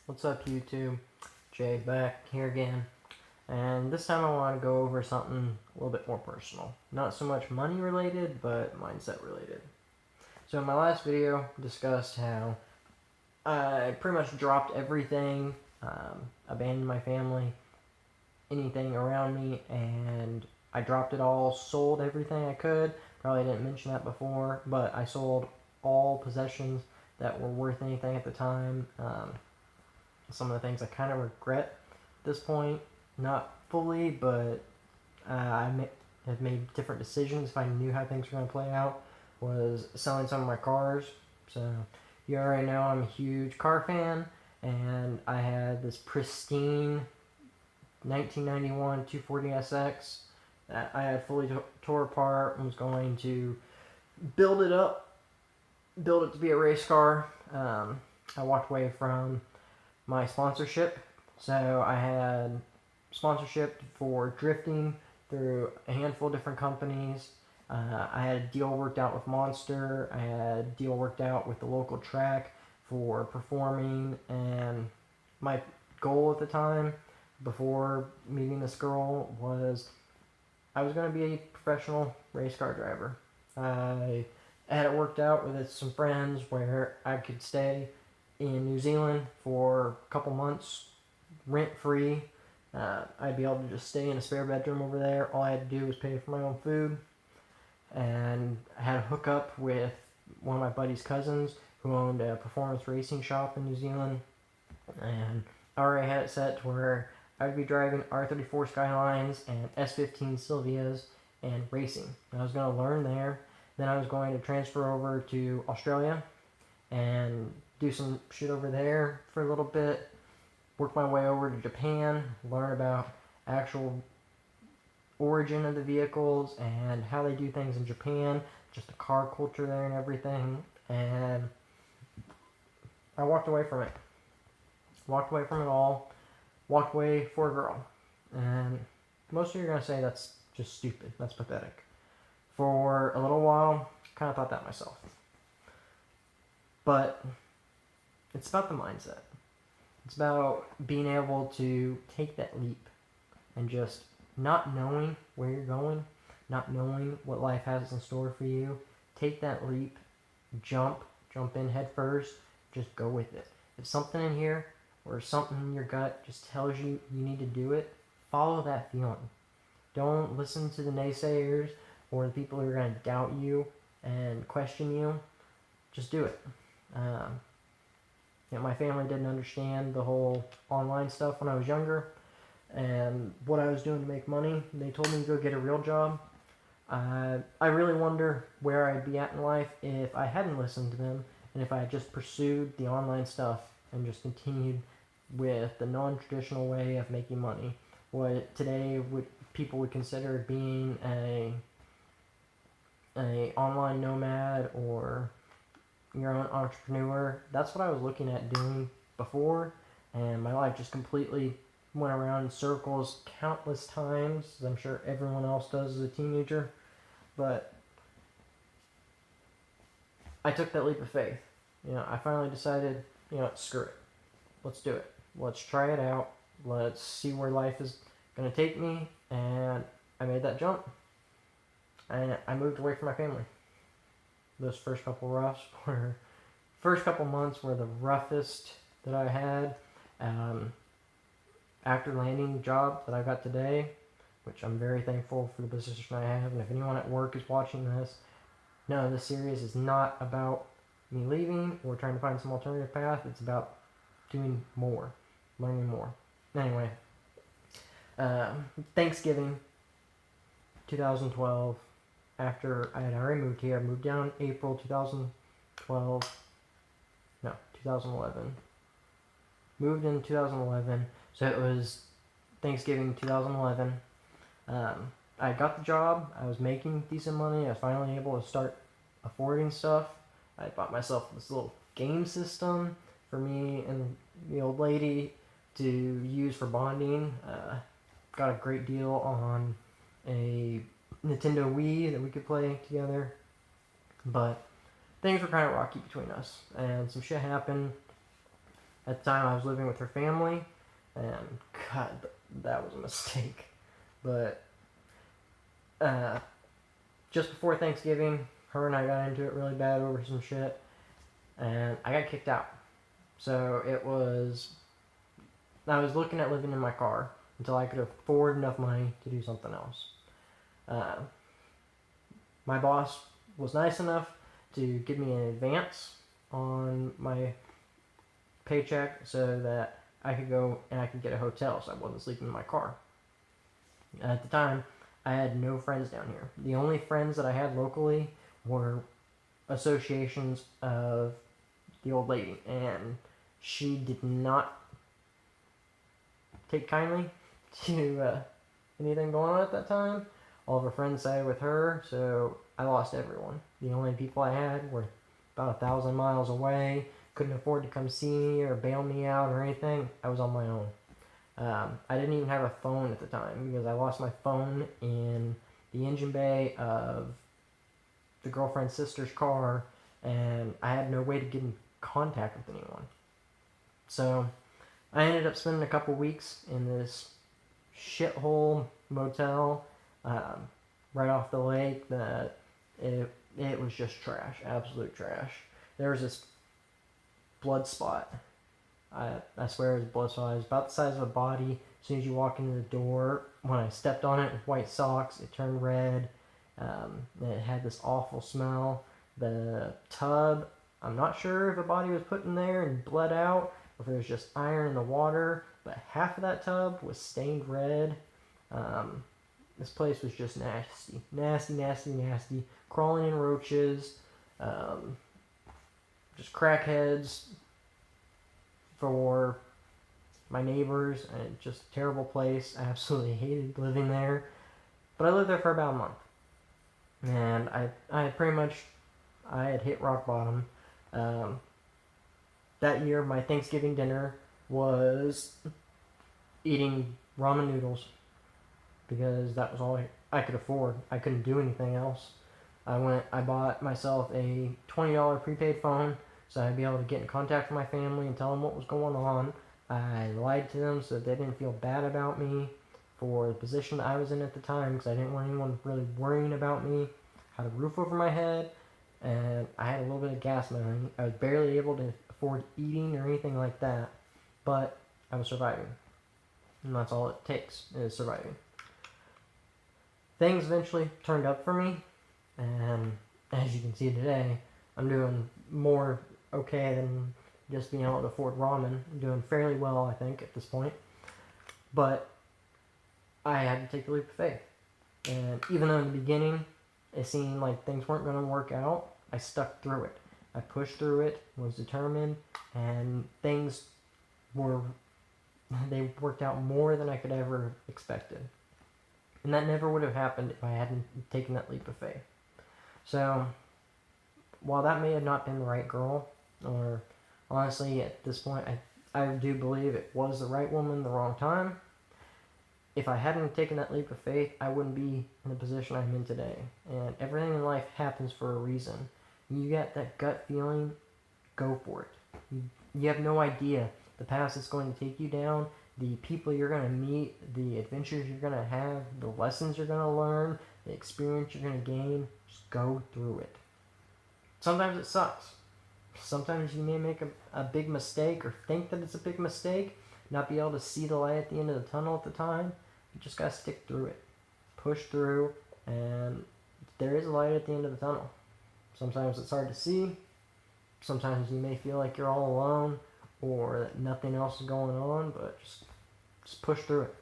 What's up, YouTube? Jay back here again, and this time I want to go over something a little bit more personal. Not so much money related, but mindset related. So in my last video, I discussed how I pretty much dropped everything, abandoned my family, anything around me, and I dropped it all, sold everything I could. Probably didn't mention that before, but I sold all possessions that were worth anything at the time. Some of the things I kind of regret at this point, not fully, but have made different decisions if I knew how things were going to play out. Was selling some of my cars. So you already know I'm a huge car fan, and I had this pristine 1991 240SX that I had fully tore apart and was going to build it up, build it to be a race car. I walked away from my sponsorship. So I had sponsorship for drifting through a handful of different companies. I had a deal worked out with Monster. I had a deal worked out with the local track for performing. And my goal at the time, before meeting this girl, was I was going to be a professional race car driver. I had it worked out with some friends where I could stay in New Zealand for a couple months, rent free. I'd be able to just stay in a spare bedroom over there. All I had to do was pay for my own food. And I had a hookup with one of my buddy's cousins who owned a performance racing shop in New Zealand. And I already had it set to where I would be driving R34 Skylines and S15 Silvias and racing. I was going to learn there. Then I was going to transfer over to Australia and do some shit over there for a little bit, work my way over to Japan, learn about actual origin of the vehicles and how they do things in Japan, just the car culture there and everything. And I walked away from it. Walked away from it all. Walked away for a girl. And most of you are going to say that's just stupid. That's pathetic. For a little while, kind of thought that myself. But it's about the mindset. It's about being able to take that leap and just not knowing where you're going, not knowing what life has in store for you. Take that leap, jump in head first, just go with it. If something in here or something in your gut just tells you you need to do it, follow that feeling. Don't listen to the naysayers or the people who are going to doubt you and question you. Just do it. My family didn't understand the whole online stuff when I was younger and what I was doing to make money. They told me to go get a real job. I really wonder where I'd be at in life if I hadn't listened to them and if I had just pursued the online stuff and just continued with the non-traditional way of making money. What today people would consider being a online nomad or your own entrepreneur. That's what I was looking at doing before, and my life just completely went around in circles countless times, as I'm sure everyone else does as a teenager. But I took that leap of faith. I finally decided, screw it. Let's do it. Let's try it out. Let's see where life is going to take me. And I made that jump. And I moved away from my family. Those first couple months were the roughest that I had. After landing the job that I got today, which I'm very thankful for the position I have, and if anyone at work is watching this, no, this series is not about me leaving or trying to find some alternative path. It's about doing more, learning more. Anyway, Thanksgiving 2012, after I had already moved here, I moved down April 2012, no, 2011. Moved in 2011, so it was Thanksgiving 2011. I got the job. I was making decent money. I was finally able to start affording stuff. I bought myself this little game system for me and the old lady to use for bonding. Got a great deal on a Nintendo Wii that we could play together. But things were kind of rocky between us, and some shit happened. At the time, I was living with her family, and God, that was a mistake. But just before Thanksgiving, her and I got into it really bad over some shit, and I got kicked out. So I was looking at living in my car until I could afford enough money to do something else. Uh, my boss was nice enough to give me an advance on my paycheck so that I could go and I could get a hotel so I wasn't sleeping in my car. At the time, I had no friends down here. The only friends that I had locally were associations of the old lady, and she did not take kindly to anything going on at that time. All of her friends sided with her, so I lost everyone. The only people I had were about 1,000 miles away, couldn't afford to come see me or bail me out or anything. I was on my own. I didn't even have a phone at the time because I lost my phone in the engine bay of the girlfriend's sister's car, and I had no way to get in contact with anyone. So I ended up spending a couple weeks in this shithole motel right off the lake that it was just trash, absolute trash. There was this blood spot. I swear it was a blood spot. It was about the size of a body. As soon as you walk into the door, when I stepped on it with white socks, it turned red. It had this awful smell. The tub, I'm not sure if a body was put in there and bled out, or if there was just iron in the water, but half of that tub was stained red. This place was just nasty. Nasty, nasty, nasty. Crawling in roaches. Just crackheads for my neighbors, and just a terrible place. I absolutely hated living there. But I lived there for about a month. And I pretty much, I had hit rock bottom. That year, my Thanksgiving dinner was eating ramen noodles because that was all I could afford. I couldn't do anything else. I bought myself a $20 prepaid phone so I'd be able to get in contact with my family and tell them what was going on. I lied to them so they didn't feel bad about me for the position that I was in at the time because I didn't want anyone really worrying about me. I had a roof over my head, and I had a little bit of gas money. I was barely able to afford eating or anything like that, but I was surviving. And that's all it takes, is surviving. Things eventually turned up for me, and as you can see today, I'm doing more okay than just being able to afford ramen. I'm doing fairly well, I think, at this point. But I had to take the leap of faith. And even though in the beginning it seemed like things weren't going to work out, I stuck through it. I pushed through it, was determined, and they worked out more than I could ever expected. And that never would have happened if I hadn't taken that leap of faith. So, while that may have not been the right girl, or honestly at this point I do believe it was the right woman, the wrong time, if I hadn't taken that leap of faith, I wouldn't be in the position I'm in today. And everything in life happens for a reason. You get that gut feeling, go for it. You have no idea the path that's going to take you down, the people you're going to meet, the adventures you're going to have, the lessons you're going to learn, the experience you're going to gain. Just go through it. Sometimes it sucks. Sometimes you may make a big mistake or think that it's a big mistake, not be able to see the light at the end of the tunnel at the time. You just gotta stick through it. Push through, and there is a light at the end of the tunnel. Sometimes it's hard to see. Sometimes you may feel like you're all alone or that nothing else is going on, but just push through it.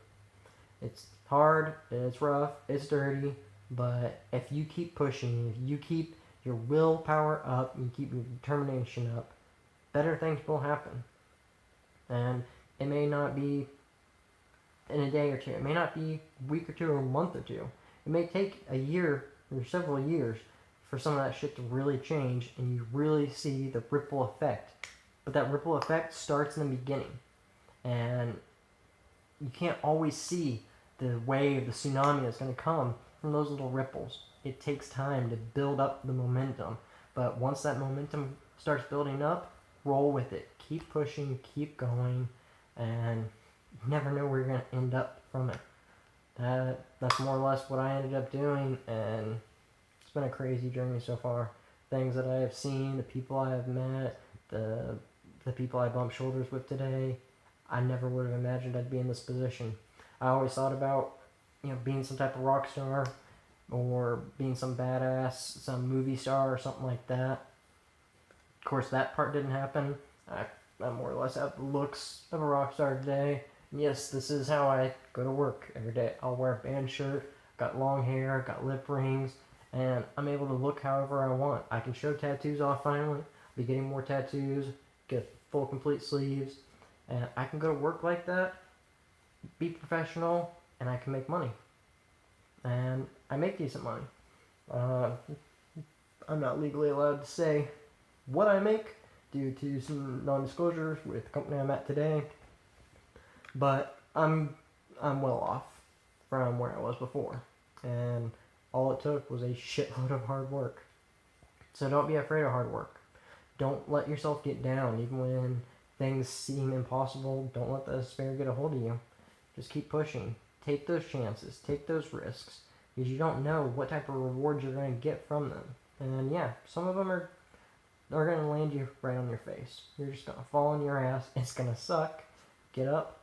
It's hard, it's rough, it's dirty, but if you keep pushing, if you keep your willpower up, you keep your determination up, better things will happen. And it may not be in a day or two. It may not be a week or two or a month or two. It may take a year or several years for some of that shit to really change and you really see the ripple effect. But that ripple effect starts in the beginning. And you can't always see the wave, the tsunami that's going to come from those little ripples. It takes time to build up the momentum. But once that momentum starts building up, roll with it. Keep pushing, keep going, and you never know where you're going to end up from it. That's more or less what I ended up doing, and it's been a crazy journey so far. Things that I have seen, the people I have met, the people I bumped shoulders with today, I never would have imagined I'd be in this position. I always thought about, being some type of rock star or being some badass, some movie star or something like that. Of course, that part didn't happen. I more or less have the looks of a rock star today. And yes, this is how I go to work every day. I'll wear a band shirt, got long hair, got lip rings, and I'm able to look however I want. I can show tattoos off finally. I'll be getting more tattoos, get full complete sleeves, and I can go to work like that, be professional, and I can make money. And I make decent money. I'm not legally allowed to say what I make due to some non-disclosures with the company I'm at today, but I'm well off from where I was before, and all it took was a shitload of hard work. So don't be afraid of hard work. Don't let yourself get down, even when things seem impossible. Don't let the despair get a hold of you. Just keep pushing. Take those chances. Take those risks, because you don't know what type of rewards you're going to get from them. And yeah, some of them are going to land you right on your face. You're just going to fall on your ass. It's going to suck. Get up.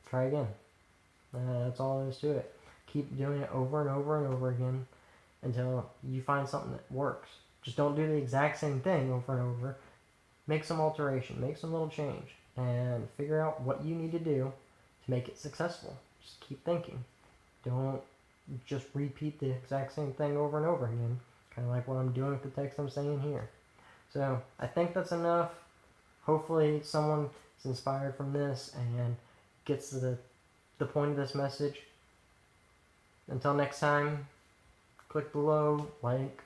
Try again. That's all there is to it. Keep doing it over and over and over again until you find something that works. Just don't do the exact same thing over and over. Make some alteration. Make some little change. And figure out what you need to do to make it successful. Just keep thinking. Don't just repeat the exact same thing over and over again. Kind of like what I'm doing with the text I'm saying here. So I think that's enough. Hopefully someone is inspired from this and gets to the point of this message. Until next time, click below, like,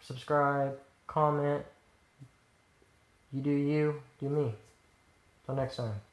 subscribe, comment. You do you, do me. Until next time.